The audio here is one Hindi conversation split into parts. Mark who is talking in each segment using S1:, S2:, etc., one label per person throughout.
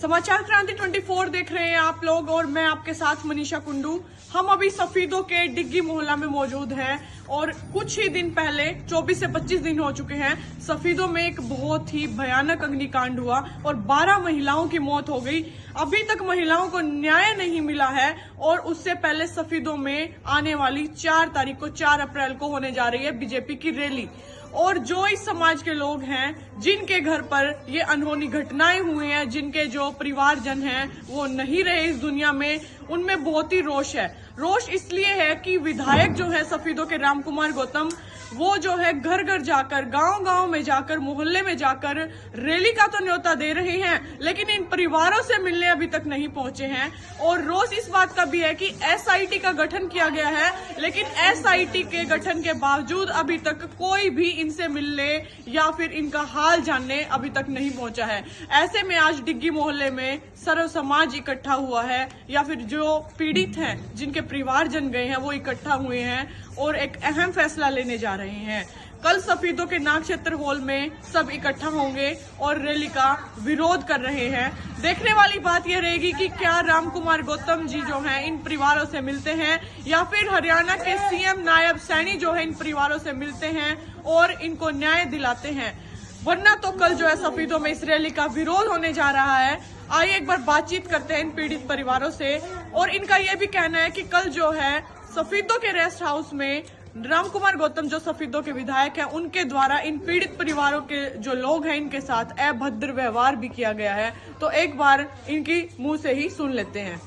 S1: समाचार क्रांति 24 देख रहे हैं आप लोग और मैं आपके साथ मनीषा कुंडू। हम अभी सफीदों के डिग्गी मोहल्ला में मौजूद हैं और कुछ ही दिन पहले 24 से 25 दिन हो चुके हैं। सफीदों में एक बहुत ही भयानक अग्निकांड हुआ और 12 महिलाओं की मौत हो गई। अभी तक महिलाओं को न्याय नहीं मिला है और उससे पहले सफीदों में आने वाली 4 तारीख को 4 अप्रैल को होने जा रही है बीजेपी की रैली। और जो इस समाज के लोग हैं जिनके घर पर ये अनहोनी घटनाएं हुई हैं, जिनके जो परिवारजन हैं वो नहीं रहे इस दुनिया में, उनमें बहुत ही रोष है। रोष इसलिए है कि विधायक जो है सफीदों के राम कुमार गौतम, वो जो है घर घर जाकर, गांव गांव में जाकर, मोहल्ले में जाकर रैली का तो न्योता दे रहे हैं, लेकिन इन परिवारों से मिलने अभी तक नहीं पहुंचे हैं। और रोष इस बात का भी है कि एसआईटी का गठन किया गया है, लेकिन एसआईटी के गठन के बावजूद अभी तक कोई भी इनसे मिलने या फिर इनका हाल जानने अभी तक नहीं पहुंचा है। ऐसे में आज डिग्गी मोहल्ले में सर्व समाज इकट्ठा हुआ है, या फिर जो पीड़ित हैं जिनके परिवारजन गए हैं वो इकट्ठा हुए हैं और एक अहम फैसला लेने जा रहे हैं। कल सफीदों के नाग क्षेत्र हॉल में सब इकट्ठा होंगे और रैली का विरोध कर रहे हैं। देखने वाली बात यह रहेगी कि क्या राम कुमार गौतम जी जो हैं इन परिवारों से मिलते हैं या फिर हरियाणा के सीएम नायब सैनी जो है इन परिवारों से मिलते हैं और इनको न्याय दिलाते हैं। वरना तो कल जो है सफीदों में इस रैली का विरोध होने जा रहा है। आइए एक बार बातचीत करते हैं इन पीड़ित परिवारों से। और इनका यह भी कहना है कि कल जो है सफीदों के रेस्ट हाउस में राम कुमार गौतम जो सफीदों के विधायक हैं उनके द्वारा इन पीड़ित परिवारों के जो लोग हैं इनके साथ अभद्र व्यवहार भी किया गया है। तो एक बार इनकी मुंह से ही सुन लेते हैं।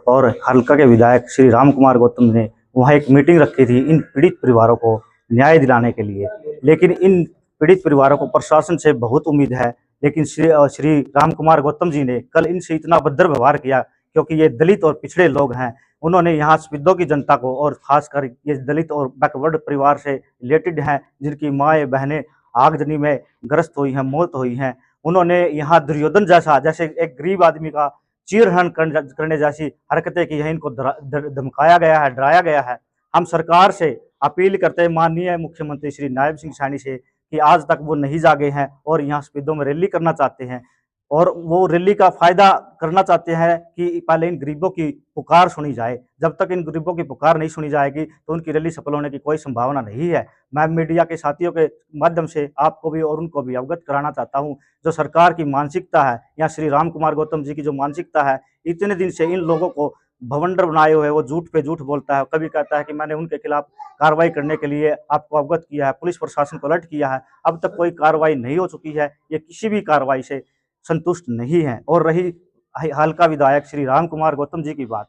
S2: और हल्का के विधायक श्री राम कुमार गौतम ने वहाँ एक मीटिंग रखी थी इन पीड़ित परिवारों को न्याय दिलाने के लिए, लेकिन इन पीड़ित परिवारों को प्रशासन से बहुत उम्मीद है, लेकिन श्री राम कुमार गौतम जी ने कल इनसे इतना अभद्र व्यवहार किया, क्योंकि ये दलित और पिछड़े लोग हैं। उन्होंने यहाँ सफीदों की जनता को और खासकर ये दलित और बैकवर्ड परिवार से रिलेटेड हैं, जिनकी माएँ बहनें आगजनी में ग्रस्त हुई हैं, मौत हुई हैं, उन्होंने यहाँ दुर्योधन जैसे एक गरीब आदमी का चीरहरण करने जैसी हरकतें की हैं। इनको धमकाया गया है, डराया गया है। हम सरकार से अपील करते हैं, माननीय मुख्यमंत्री श्री नायब सिंह सैनी से, कि आज तक वो नहीं जागे हैं और यहाँ सफीदों में रैली करना चाहते हैं और वो रैली का फायदा करना चाहते हैं कि पहले इन गरीबों की पुकार सुनी जाए। जब तक इन गरीबों की पुकार नहीं सुनी जाएगी तो उनकी रैली सफल होने की कोई संभावना नहीं है। मैं मीडिया के साथियों के माध्यम से आपको भी और उनको भी अवगत कराना चाहता हूं, जो सरकार की मानसिकता है या श्री राम कुमार गौतम जी की जो मानसिकता है, इतने दिन से इन लोगों को भवंडर बनाए हुए, वो झूठ पे झूठ बोलता है। कभी कहता है कि मैंने उनके खिलाफ कार्रवाई करने के लिए आपको अवगत किया है, पुलिस प्रशासन को अलर्ट किया है, अब तक कोई कार्रवाई नहीं हो चुकी है। ये किसी भी कार्रवाई से संतुष्ट नहीं है। और रही हल्का विधायक श्री राम कुमार गौतम जी की बात,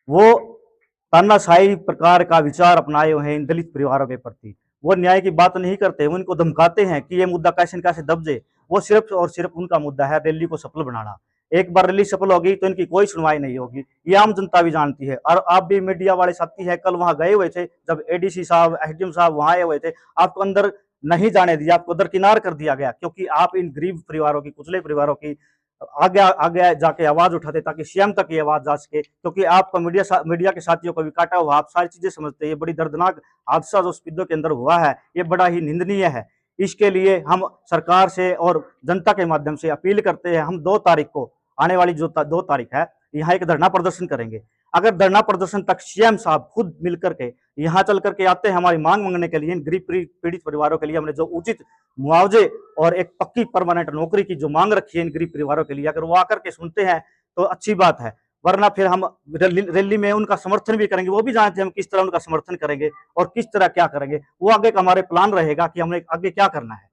S2: वो तानाशाही प्रकार का विचार अपनाए हुए हैं इन दलित परिवारों के प्रति। वो न्याय की बात नहीं करते, वो इनको धमकाते हैं कि ये मुद्दा कैसे न कैसे दब जाए। वो सिर्फ और सिर्फ उनका मुद्दा है रैली को सफल बनाना। एक बार रैली सफल होगी तो इनकी कोई सुनवाई नहीं होगी, ये आम जनता भी जानती है। और आप भी मीडिया वाले साथी हैं, कल वहां गए हुए थे, जब एडीसी साहब, एसडीएम साहब वहां आए हुए थे, आपको अंदर नहीं जाने दिया, आपको दरकिनार कर दिया गया, क्योंकि आप इन गरीब परिवारों की, कुचले परिवारों की आगे आगे जाके आवाज उठाते ताकि सीएम तक ये आवाज जा सके। क्योंकि आपको मीडिया के साथियों को भी काटा हुआ, आप सारी चीजें समझते हैं। ये बड़ी दर्दनाक हादसा जो सफीदों के अंदर हुआ है, ये बड़ा ही निंदनीय है। इसके लिए हम सरकार से और जनता के माध्यम से अपील करते हैं, हम 2 तारीख को, आने वाली जो 2 तारीख है, यहाँ एक धरना प्रदर्शन करेंगे। अगर धरना प्रदर्शन तक सीएम साहब खुद मिल करके यहाँ चल करके आते हैं हमारी मांग मांगने के लिए, इन गरीब पीड़ित परिवारों के लिए हमने जो उचित मुआवजे और एक पक्की परमानेंट नौकरी की जो मांग रखी है इन गरीब परिवारों के लिए, अगर वो आकर के सुनते हैं तो अच्छी बात है। वरना फिर हम रैली में उनका समर्थन भी करेंगे। वो भी जानते हैं हम किस तरह उनका समर्थन करेंगे और किस तरह क्या करेंगे। वो आगे का हमारे प्लान रहेगा कि हमने आगे क्या करना है।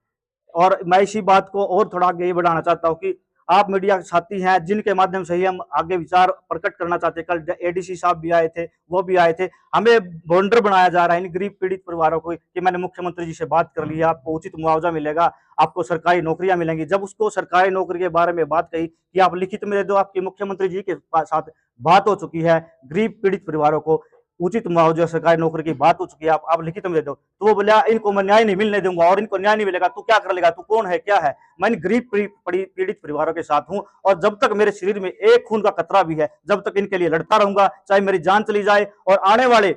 S2: और मैं इसी बात को और थोड़ा आगे ये बढ़ाना चाहता हूँ कि आप मीडिया के साथी हैं, जिनके माध्यम से ही हम आगे विचार प्रकट करना चाहते हैं। कल एडीसी साहब भी आए थे, वो भी आए थे। हमें बॉन्डर बनाया जा रहा है इन गरीब पीड़ित परिवारों को कि मैंने मुख्यमंत्री जी से बात कर ली है, आपको उचित मुआवजा मिलेगा, आपको सरकारी नौकरियां मिलेंगी। जब उसको सरकारी नौकरी के बारे में बात कही कि आप लिखित में दे दो, आपकी मुख्यमंत्री जी के साथ बात हो चुकी है, गरीब पीड़ित परिवारों को उचित मुआवजा सरकारी नौकरी की बात हो चुकी है, आप लिखित में दे दो। तो वो बोला इनको मैं न्याय नहीं मिलने दूंगा और इनको न्याय नहीं मिलेगा, तू क्या कर लेगा, तू कौन है, क्या है। मैं इन गरीब पीड़ित परिवारों के साथ हूं और जब तक मेरे शरीर में एक खून का कतरा भी है, जब तक इनके लिए लड़ता रहूंगा, चाहे मेरी जान चली जाए। और आने वाले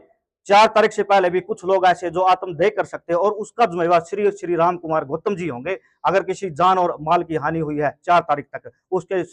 S2: 4 तारीख से पहले भी कुछ लोग ऐसे जो आत्मदाह कर सकते हैं और उसका जिम्मेवार श्री राम कुमार गौतम जी होंगे। अगर किसी जान और माल की हानि हुई है 4 तारीख तक, उसके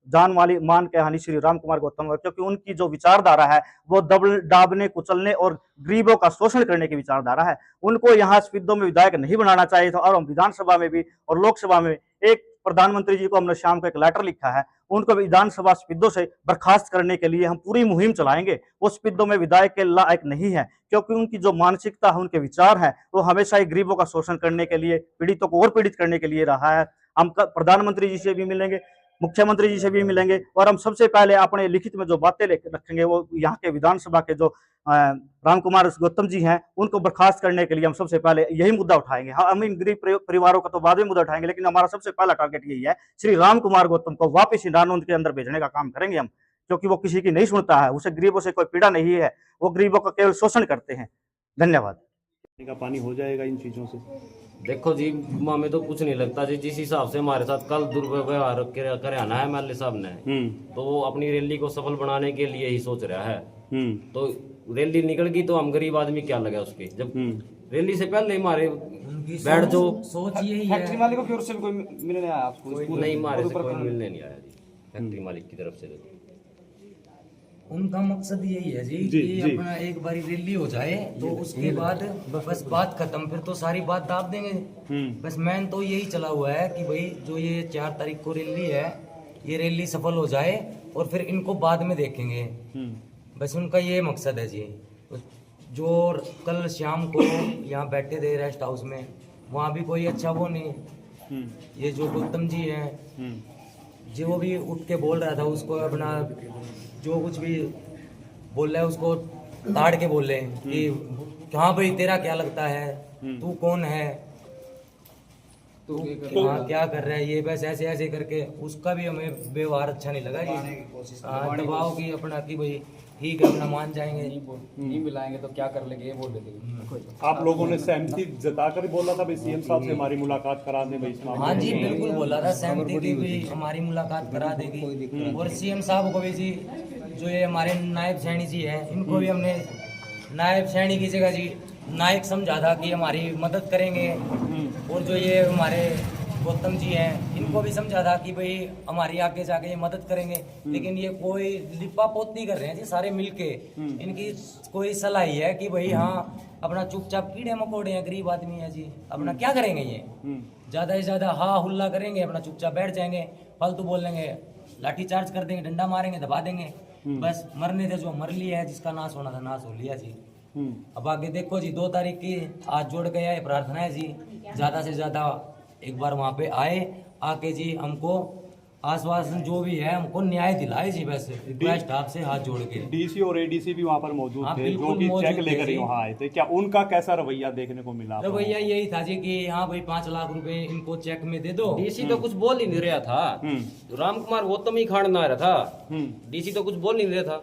S2: जान वाली मान के हानि श्री राम कुमार गौतम, क्योंकि उनकी जो विचारधारा है वो दाबने कुचलने और गरीबों का शोषण करने की विचारधारा है। उनको यहाँ स्पीडो में विधायक नहीं बनाना चाहिए था। और हम विधानसभा में भी और लोकसभा में एक प्रधानमंत्री जी को हमने शाम को एक लेटर लिखा है, उनको विधानसभा स्पीडो से बर्खास्त करने के लिए हम पूरी मुहिम चलाएंगे। वो स्पीडो में विधायक के लायक नहीं है, क्योंकि उनकी जो मानसिकता है, उनके विचार हैं, वो हमेशा ही गरीबों का शोषण करने के लिए, पीड़ितों को और पीड़ित करने के लिए रहा है। हम प्रधानमंत्री जी से भी मिलेंगे, मुख्यमंत्री जी से भी मिलेंगे और हम सबसे पहले अपने लिखित में जो बातें रखेंगे वो यहाँ के विधानसभा के जो राम कुमार गौतम जी हैं उनको बर्खास्त करने के लिए हम सबसे पहले यही मुद्दा उठाएंगे। हम इन गरीब परिवारों का तो बाद में मुद्दा उठाएंगे, लेकिन हमारा सबसे पहला टारगेट यही है, श्री राम कुमार गौतम को वापस नानोंद के अंदर भेजने का काम करेंगे हम, क्योंकि वो किसी की नहीं सुनता है, उसे गरीबों से कोई पीड़ा नहीं है, वो गरीबों का केवल शोषण करते हैं। धन्यवाद।
S3: का पानी हो जाएगा इन चीजों से?
S4: देखो जी, हमें तो कुछ नहीं लगता जी। जिस हिसाब से हमारे साथ कल दुर्व्यवहार कराना है एमएलए साहब ने, तो वो अपनी रैली को सफल बनाने के लिए ही सोच रहा है। तो रैली निकल गई तो हम गरीब आदमी क्या लगा उसकी, जब रैली से पहले हमारे बैठ जो
S5: सोच यही है।
S3: फैक्ट्री मालिक की ओर से भी कोई मिलने आया आपको?
S4: नहीं, हमारे से कोई मिलने नहीं आया जी, फैक्ट्री मालिक की तरफ से।
S5: उनका मकसद यही है जी कि अपना एक बारी रैली हो जाए तो उसके बाद बस बात खत्म, फिर तो सारी बात दाब देंगे। बस मैन तो यही चला हुआ है कि भाई जो ये 4 तारीख को रैली है, ये रैली सफल हो जाए और फिर इनको बाद में देखेंगे। बस उनका ये मकसद है जी। जो कल शाम को यहाँ बैठे थे रेस्ट हाउस में, वहाँ भी कोई अच्छा वो नहीं। ये जो गौतम जी हैं, जो भी उठ के बोल रहा था उसको अपना जो कुछ भी बोल रहा है उसको ताड़ के बोल रहे हैं कि हाँ भाई तेरा क्या लगता है, तू कौन है, तू क्या कर रहा है, ये बस ऐसे ऐसे करके। उसका भी हमें व्यवहार अच्छा नहीं लगा जी। दबाव की अपना कि भाई ठीक है अपना मान जाएंगे,
S6: नहीं मिलाएंगे तो क्या कर लेंगे, ये बोल रहे थे।
S3: आप लोगों ने सहमति जताकर बोला था भाई सीएम साहब से हमारी मुलाकात करा दें भाई इस मामले में?
S5: हाँ जी बिल्कुल बोला था, सहमति की भी हमारी मुलाकात करा देगी। और सीएम साहब को भी जी, जो ये हमारे नायब सैनी जी हैं, इनको भी हमने नायब सैनी की जगह जी नायक समझा था कि हमारी मदद करेंगे। और जो ये हमारे गौतम जी हैं, इनको भी समझा था कि भाई हमारी आगे जाके ये मदद करेंगे। लेकिन ये कोई लिपा पोती कर रहे हैं जी सारे मिलके। इनकी कोई सलाह ही है कि भाई हाँ अपना चुपचाप कीड़े मकोड़े हैं, गरीब आदमी है जी, अपना क्या करेंगे ये, ज्यादा से ज्यादा हा हुल्ला करेंगे, अपना चुपचाप बैठ जाएंगे, फालतू बोल लेंगे, लाठी चार्ज कर देंगे, डंडा मारेंगे, दबा देंगे। बस मरने थे जो मर लिया है, जिसका नाश होना था नाश हो लिया जी। अब आगे देखो जी, 2 तारीख की आज जोड़ गया है, प्रार्थना है जी ज्यादा से ज्यादा एक बार वहाँ पे आके जी हमको आश्वासन जो भी है हमको न्याय दिलाए जी। बस रिक्वेस्ट आपसे हाथ जोड़ के।
S3: डीसी और एडीसी भी वहाँ पर मौजूद
S5: हाँ,
S3: थे, जो कि चेक लेकर वहाँ आए थे। क्या उनका कैसा रवैया देखने को मिला?
S5: रवैया यही था जी कि हाँ भाई 5 लाख रुपए इनको चेक में दे दो।
S4: डीसी तो कुछ बोल ही नहीं रहा था, राम कुमार गौतम ही खाड़ ना रहा था, डीसी तो कुछ बोल नहीं रहा था।